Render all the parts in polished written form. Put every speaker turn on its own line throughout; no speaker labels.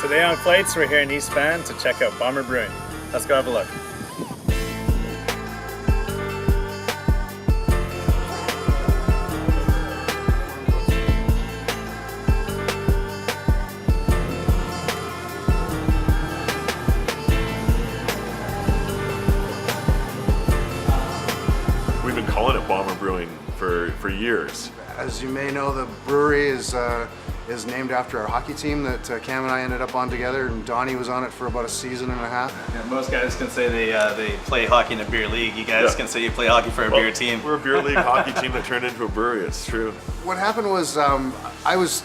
Today on Flights, we're here in East Van to check out Bomber Brewing. Let's go have a look.
We've been calling it Bomber Brewing for years.
As you may know, the brewery is named after our hockey team that Cam and I ended up on together, and Donnie was on it for about a season and a half.
Yeah, most guys can say they play hockey in a beer league. You guys can say you play hockey for a beer team.
We're a beer league hockey team that turned into a brewery, it's true.
What happened was I was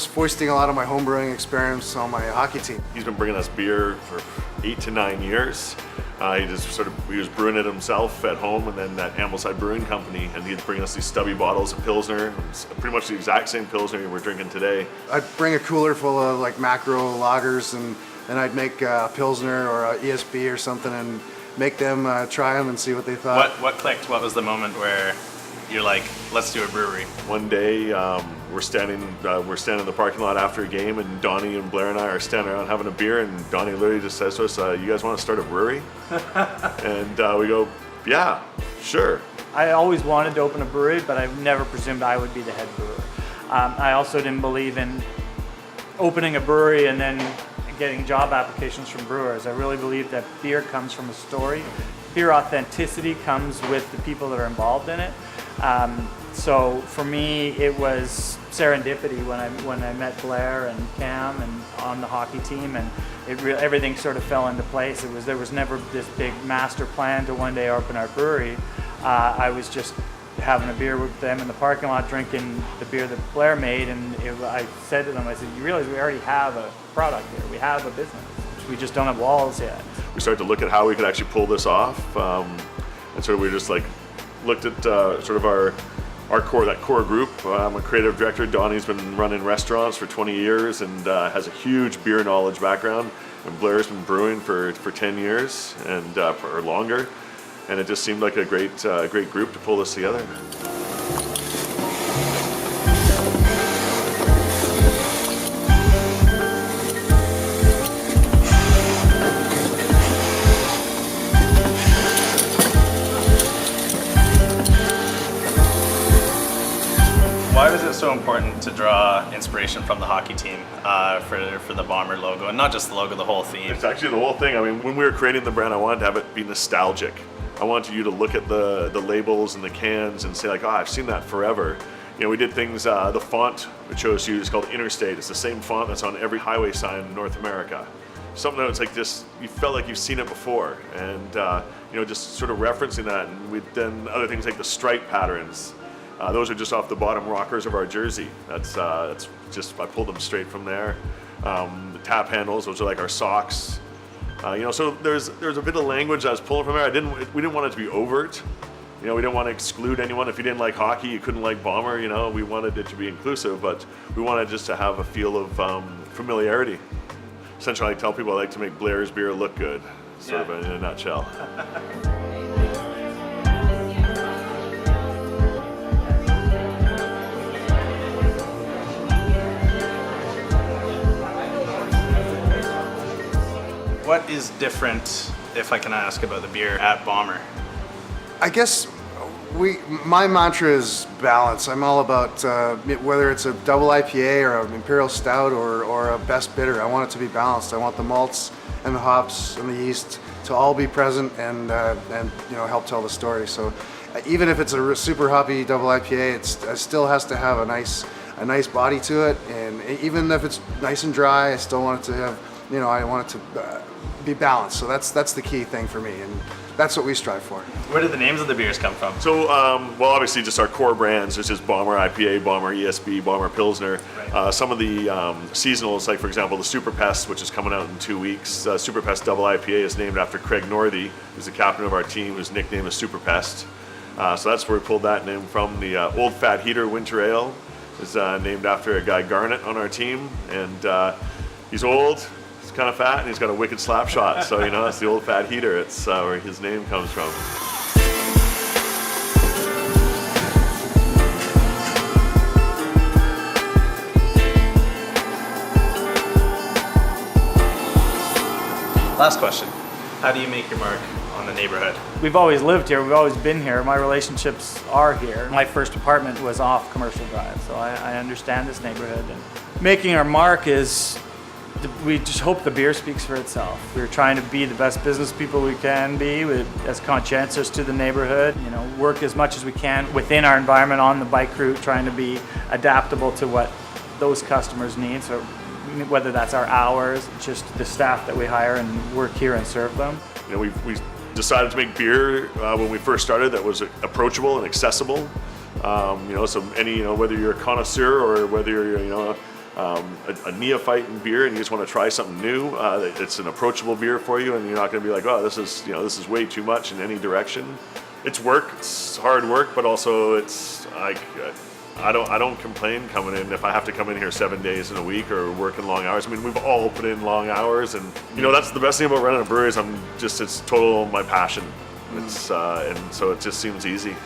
foisting a lot of my home brewing experience on my hockey team.
He's been bringing us beer for 8 to 9 years. He was brewing it himself at home, and then at Ambleside Brewing Company, and he'd bring us these stubby bottles of Pilsner. It's pretty much the exact same Pilsner we're drinking today.
I'd bring a cooler full of like macro lagers, and I'd make a Pilsner or a ESB or something and make them try them and see what they thought.
What clicked? What was the moment where you're like, let's do a brewery?
One day, we're standing in the parking lot after a game, and Donnie and Blair and I are standing around having a beer, and Donnie literally just says to us, "You guys want to start a brewery?" And we go, "Yeah, sure."
I always wanted to open a brewery, but I never presumed I would be the head brewer. I also didn't believe in opening a brewery and then getting job applications from brewers. I really believe that beer comes from a story. Beer authenticity comes with the people that are involved in it. So for me, it was serendipity when I met Blair and Cam and on the hockey team, and everything sort of fell into place. There was never this big master plan to one day open our brewery. I was just having a beer with them in the parking lot, drinking the beer that Blair made, and I said to them, I said, "You realize we already have a product here. We have a business. We just don't have walls yet."
We started to look at how we could actually pull this off, and so we just looked at sort of our core group. I'm a creative director. Donnie's been running restaurants for 20 years and has a huge beer knowledge background. And Blair's been brewing for 10 years and or longer. And it just seemed like a great group to pull this together.
Why was it so important to draw inspiration from the hockey team for the Bomber logo, and not just the logo, the whole theme?
It's actually the whole thing. I mean, when we were creating the brand, I wanted to have it be nostalgic. I wanted you to look at the labels and the cans and say like, "Oh, I've seen that forever." You know, we did things. The font we chose to use is called Interstate. It's the same font that's on every highway sign in North America. Something that's like just, you felt like you've seen it before, and just sort of referencing that. And we've done other things like the stripe patterns. Those are just off the bottom rockers of our jersey. That's just, I pulled them straight from there. The tap handles, those are like our socks. So there's a bit of language I was pulling from there. We didn't want it to be overt. We didn't want to exclude anyone. If you didn't like hockey, you couldn't like Bomber. We wanted it to be inclusive, but we wanted just to have a feel of familiarity. Essentially, I tell people I like to make Blair's beer look good, sort of in a nutshell.
What is different, if I can ask, about the beer at Bomber?
I guess my mantra is balance. I'm all about whether it's a double IPA or an imperial stout or a best bitter. I want it to be balanced. I want the malts and the hops and the yeast to all be present and help tell the story. So even if it's a super hoppy double IPA, it still has to have a nice body to it. And even if it's nice and dry, I still want it to have, I want it to be balanced. So that's the key thing for me, and that's what we strive for.
Where did the names of the beers come from?
So, obviously just our core brands. There's just Bomber IPA, Bomber ESB, Bomber Pilsner.
Right.
Some of the seasonals, like for example the Super Pest, which is coming out in 2 weeks. Super Pest Double IPA is named after Craig Northey, who's the captain of our team, whose nickname is Super Pest. So that's where we pulled that name from. The Old Fat Heater Winter Ale is named after a guy Garnett on our team, and he's old. Kind of fat, and he's got a wicked slap shot, so it's the Old Fat Heater. It's where his name comes from.
Last question. How do you make your mark on the neighborhood?
We've always lived here, we've always been here. My relationships are here. My first apartment was off Commercial Drive, so I understand this neighborhood. And making our mark is, we just hope the beer speaks for itself. We're trying to be the best business people we can be, as conscientious to the neighborhood, you know, work as much as we can within our environment on the bike route, trying to be adaptable to what those customers need. So whether that's our hours, just the staff that we hire and work here and serve them.
You know, we decided to make beer when we first started that was approachable and accessible. You know, so whether you're a connoisseur or whether you're a neophyte in beer and you just want to try something new, it's an approachable beer for you, and you're not going to be like, oh, this is way too much in any direction. It's work, it's hard work, but also it's like I don't complain coming in if I have to come in here 7 days in a week or working long hours. I mean, we've all put in long hours, and that's the best thing about running a brewery is it's total my passion. It's and so it just seems easy.